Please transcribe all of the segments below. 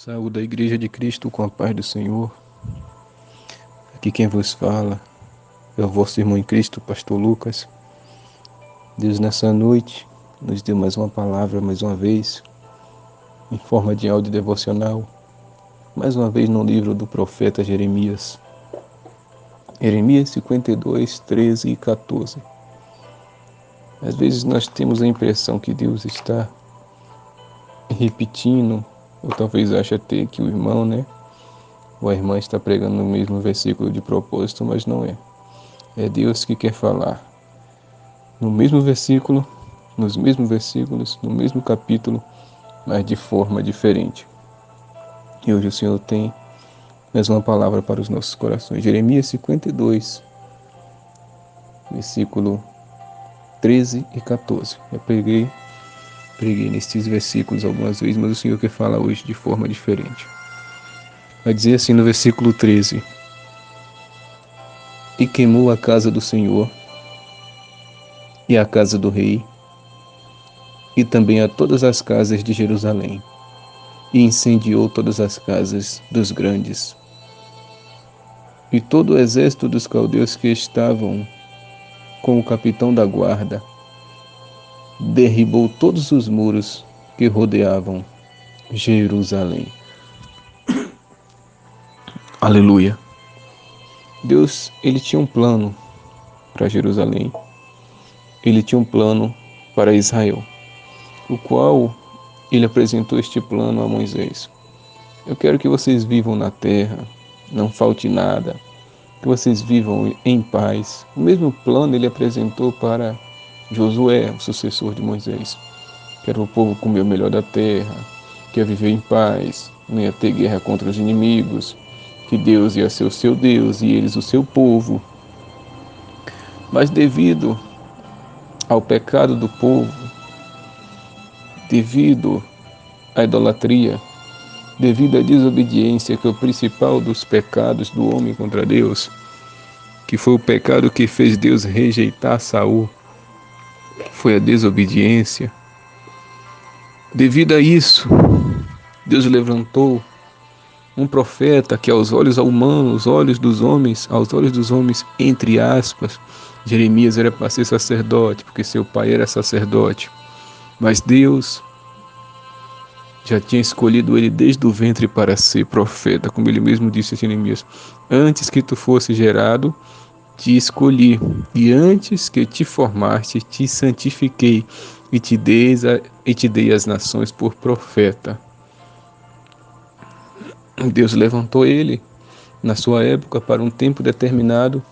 Saúde a Igreja de Cristo com a paz do Senhor. Aqui quem vos fala é o vosso irmão em Cristo, Pastor Lucas. Deus nessa noite nos deu mais uma palavra, mais uma vez, em forma de áudio devocional, mais uma vez no livro do profeta Jeremias. Jeremias 52, 13 e 14. Às vezes nós temos a impressão que Deus está repetindo, ou talvez ache até que o irmão, ou a irmã está pregando no mesmo versículo de propósito, mas não é. É Deus que quer falar no mesmo versículo, nos mesmos versículos, no mesmo capítulo, mas de forma diferente. E hoje o Senhor tem mais uma palavra para os nossos corações. Jeremias 52, versículo 13 e 14. Eu preguei nestes versículos algumas vezes, mas o Senhor quer falar hoje de forma diferente. Vai dizer assim no versículo 13: E queimou a casa do Senhor e a casa do rei, e também a todas as casas de Jerusalém, e incendiou todas as casas dos grandes. E todo o exército dos caldeus que estavam com o capitão da guarda derribou todos os muros que rodeavam Jerusalém. Aleluia. Deus, ele tinha um plano para Jerusalém. Ele tinha um plano para Israel, o qual ele apresentou este plano a Moisés. Eu quero que vocês vivam na terra, não falte nada, que vocês vivam em paz. O mesmo plano ele apresentou para Josué, o sucessor de Moisés. Quero o povo comer o melhor da terra, quer viver em paz, não ia ter guerra contra os inimigos, que Deus ia ser o seu Deus e eles o seu povo. Mas devido ao pecado do povo, devido à idolatria, devido à desobediência, que é o principal dos pecados do homem contra Deus, que foi o pecado que fez Deus rejeitar Saul, foi a desobediência. Devido a isso, Deus levantou um profeta que aos olhos humanos, aos olhos dos homens, entre aspas, Jeremias era para ser sacerdote, porque seu pai era sacerdote. Mas Deus já tinha escolhido ele desde o ventre para ser profeta, como ele mesmo disse a Jeremias: antes que tu fosse gerado, te escolhi, e antes que te formaste, te santifiquei, e te dei as nações por profeta. Deus levantou ele na sua época para um tempo determinado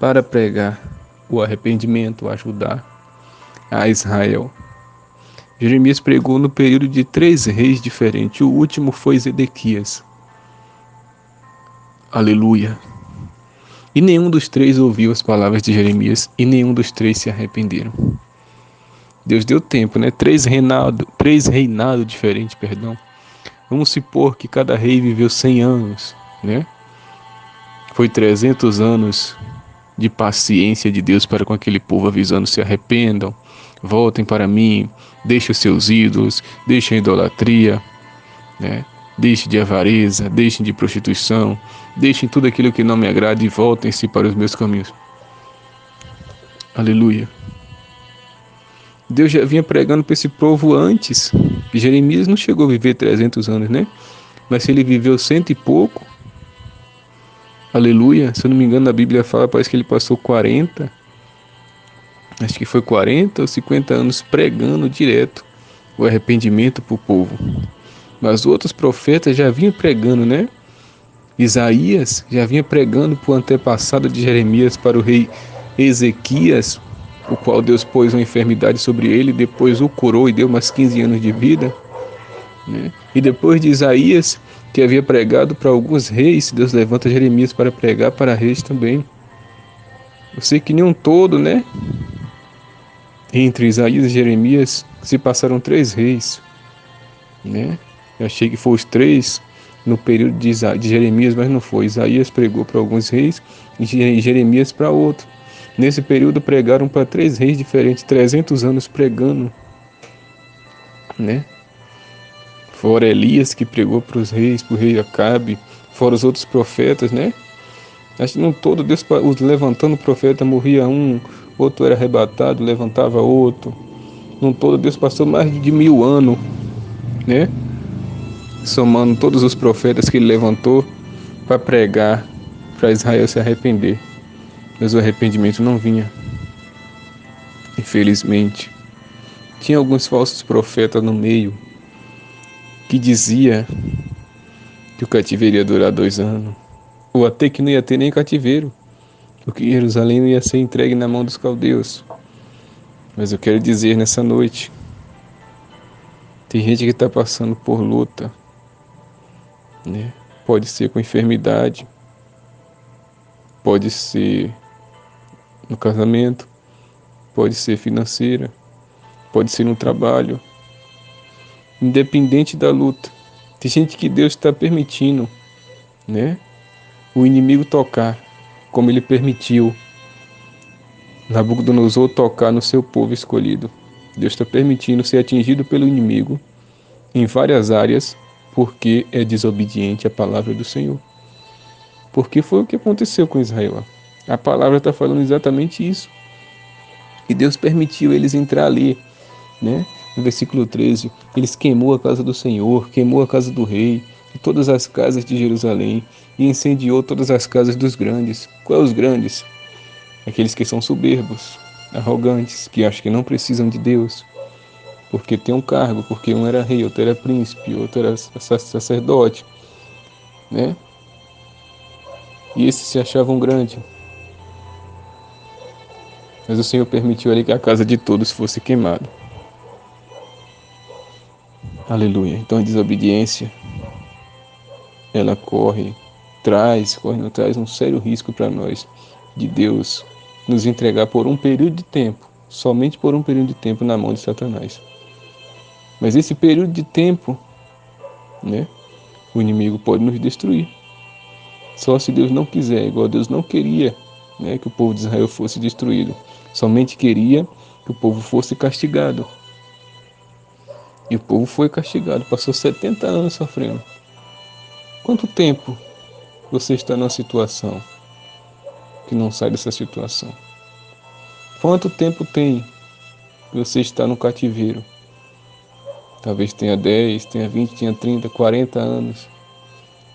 para pregar o arrependimento, ajudar a Israel. Jeremias pregou no período de 3 reis diferentes. O último foi Zedequias. Aleluia. E nenhum dos 3 ouviu as palavras de Jeremias, e nenhum dos 3 se arrependeram. Deus deu tempo, 3 reinados diferentes, perdão. Vamos supor que cada rei viveu 100 anos, Foi 300 anos de paciência de Deus para com aquele povo, avisando: se arrependam, voltem para mim, deixem os seus ídolos, deixem a idolatria, deixem de avareza, deixem de prostituição, deixem tudo aquilo que não me agrada e voltem-se para os meus caminhos. Aleluia. Deus já vinha pregando para esse povo antes. Jeremias não chegou a viver 300 anos, Mas se ele viveu 100 e pouco, aleluia, se eu não me engano a Bíblia fala, parece que ele passou 40, acho que foi 40 ou 50 anos pregando direto o arrependimento para o povo. Mas outros profetas já vinham pregando, Isaías já vinha pregando para o antepassado de Jeremias, para o rei Ezequias, o qual Deus pôs uma enfermidade sobre ele, depois o curou e deu mais 15 anos de vida. E depois de Isaías, que havia pregado para alguns reis, Deus levanta Jeremias para pregar para reis também. Eu sei que nenhum todo, entre Isaías e Jeremias se passaram 3 reis, Eu achei que foram os 3 no período de Jeremias, mas não foi. Isaías pregou para alguns reis e Jeremias para outros. Nesse período pregaram para 3 reis diferentes, 300 anos pregando, Fora Elias, que pregou para os reis, para o rei Acabe, fora os outros profetas, né? Acho que não todo, Deus os levantando o profeta, morria um, outro era arrebatado, levantava outro. Não todo, Deus passou mais de 1000 anos, né? Somando todos os profetas que ele levantou para pregar, para Israel se arrepender. Mas o arrependimento não vinha, infelizmente. Tinha alguns falsos profetas no meio que dizia que o cativeiro ia durar 2 anos, ou até que não ia ter nem cativeiro, porque Jerusalém não ia ser entregue na mão dos caldeus. Mas eu quero dizer nessa noite, tem gente que está passando por luta, né? Pode ser com enfermidade, pode ser no casamento, pode ser financeira, pode ser no trabalho, independente da luta. Tem gente que Deus está permitindo, né? O inimigo tocar, como ele permitiu Nabucodonosor tocar no seu povo escolhido. Deus está permitindo ser atingido pelo inimigo em várias áreas, porque é desobediente à palavra do Senhor. Porque foi o que aconteceu com Israel. A palavra está falando exatamente isso. E Deus permitiu eles entrar ali, né? No versículo 13, eles queimou a casa do Senhor, queimou a casa do rei, e todas as casas de Jerusalém, e incendiou todas as casas dos grandes. Quais os grandes? Aqueles que são soberbos, arrogantes, que acham que não precisam de Deus, porque tem um cargo, porque um era rei, outro era príncipe, outro era sacerdote, né? E esses se achavam grandes. Mas o Senhor permitiu ali que a casa de todos fosse queimada. Aleluia. Então a desobediência, ela corre, não traz um sério risco para nós de Deus nos entregar por um período de tempo, somente por um período de tempo na mão de Satanás. Mas esse período de tempo, né, o inimigo pode nos destruir. Só se Deus não quiser, igual Deus não queria, né, que o povo de Israel fosse destruído. Somente queria que o povo fosse castigado. E o povo foi castigado, passou 70 anos sofrendo. Quanto tempo você está numa situação que não sai dessa situação? Quanto tempo tem que você está no cativeiro? Talvez tenha 10, tenha 20, tenha 30, 40 anos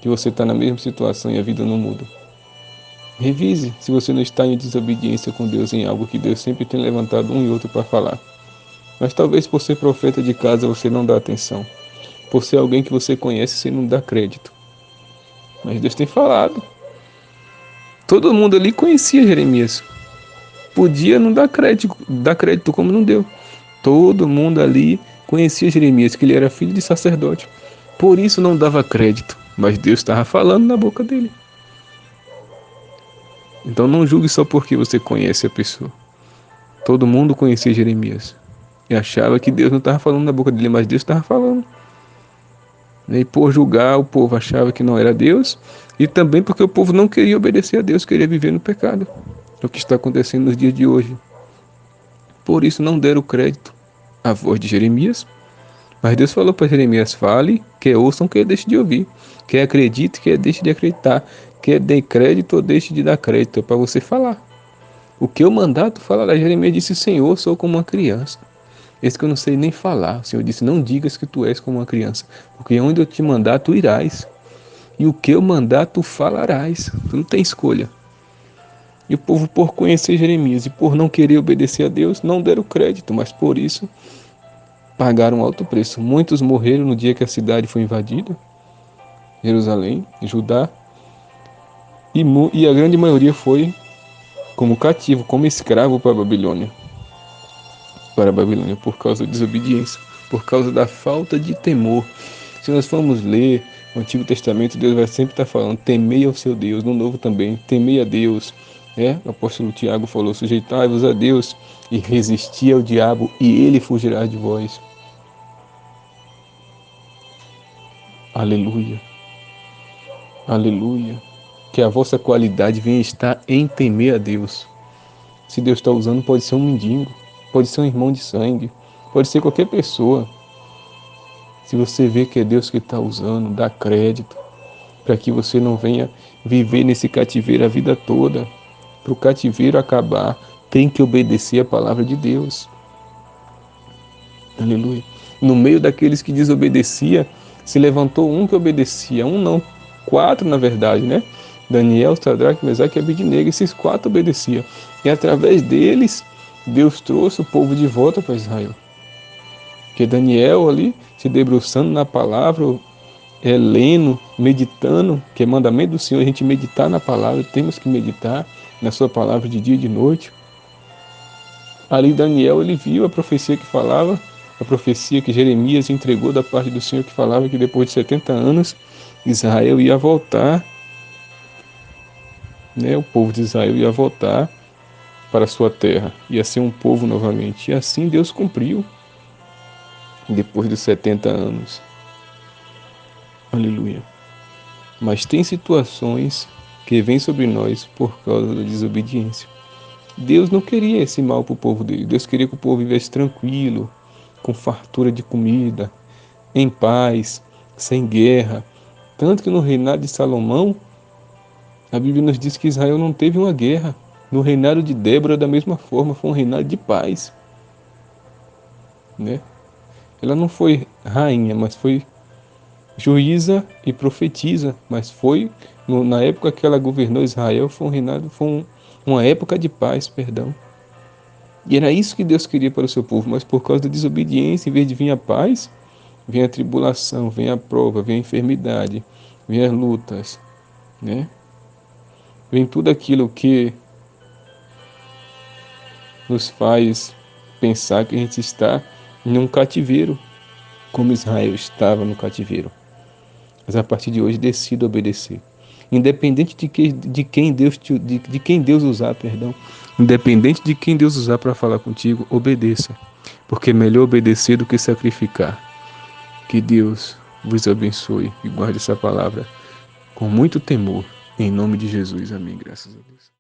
que você está na mesma situação e a vida não muda. Revise se você não está em desobediência com Deus em algo que Deus sempre tem levantado um e outro para falar. Mas talvez por ser profeta de casa você não dá atenção. Por ser alguém que você conhece, você não dá crédito. Mas Deus tem falado. Todo mundo ali conhecia Jeremias. Podia não dar crédito como não deu. Todo mundo ali conhecia Jeremias, que ele era filho de sacerdote. Por isso não dava crédito. Mas Deus estava falando na boca dele. Então não julgue só porque você conhece a pessoa. Todo mundo conhecia Jeremias. E achava que Deus não estava falando na boca dele, mas Deus estava falando. E por julgar, o povo achava que não era Deus. E também porque o povo não queria obedecer a Deus, queria viver no pecado. É o que está acontecendo nos dias de hoje. Por isso não deram crédito à voz de Jeremias. Mas Deus falou para Jeremias: fale, quer ouçam, quer deixe de ouvir. Quer acredite, quer deixe de acreditar. Quer dê crédito ou deixe de dar crédito. É para você falar. O que eu mandar, tu falará. Jeremias disse: Senhor, sou como uma criança. Esse que eu não sei nem falar. O Senhor disse: não digas que tu és como uma criança, porque onde eu te mandar, tu irás. E o que eu mandar, tu falarás. Tu não tem escolha. E o povo, por conhecer Jeremias e por não querer obedecer a Deus, não deram crédito, mas por isso pagaram alto preço. Muitos morreram no dia que a cidade foi invadida, Jerusalém, Judá, e a grande maioria foi como cativo, como escravo para a Babilônia. Por causa da desobediência, por causa da falta de temor. Se nós formos ler o Antigo Testamento, Deus vai sempre estar falando: temei ao seu Deus. No Novo também, temei a Deus. O apóstolo Tiago falou: sujeitai-vos a Deus e resisti ao diabo, e ele fugirá de vós. Aleluia, aleluia. Que a vossa qualidade venha estar em temer a Deus. Se Deus está usando, pode ser um mendigo, pode ser um irmão de sangue, pode ser qualquer pessoa. Se você vê que é Deus que está usando, dá crédito, para que você não venha viver nesse cativeiro a vida toda. Para o cativeiro acabar, tem que obedecer a palavra de Deus. Aleluia. No meio daqueles que desobedecia, se levantou um que obedecia. Um não, quatro na verdade, né? Daniel, Sadraque, Mesaque e Abednego. Esses quatro obedeciam. E através deles, Deus trouxe o povo de volta para Israel. Porque Daniel ali, se debruçando na palavra, lendo, meditando, que é mandamento do Senhor, a gente meditar na palavra, temos que meditar na sua palavra de dia e de noite. Ali Daniel, ele viu a profecia que falava, a profecia que Jeremias entregou da parte do Senhor, que falava que depois de 70 anos Israel ia voltar, né? O povo de Israel ia voltar para a sua terra, ia ser um povo novamente. E assim Deus cumpriu depois dos 70 anos. Aleluia. Mas tem situações que vêm sobre nós por causa da desobediência. Deus não queria esse mal para o povo dele. Deus queria que o povo vivesse tranquilo, com fartura de comida, em paz, sem guerra. Tanto que no reinado de Salomão, a Bíblia nos diz que Israel não teve uma guerra. No reinado de Débora, da mesma forma, foi um reinado de paz, né? Ela não foi rainha, mas foi juíza e profetisa, mas foi na época que ela governou Israel, foi um reinado, uma época de paz, perdão. E era isso que Deus queria para o seu povo, mas por causa da desobediência, em vez de vir a paz, vem a tribulação, vem a prova, vem a enfermidade, vem as lutas, né? Vem tudo aquilo que nos faz pensar que a gente está em um cativeiro, como Israel estava no cativeiro. Mas a partir de hoje decida obedecer. Independente de quem Deus usar, perdão. Independente de quem Deus usar para falar contigo, obedeça. Porque é melhor obedecer do que sacrificar. Que Deus vos abençoe e guarde essa palavra com muito temor. Em nome de Jesus. Amém. Graças a Deus.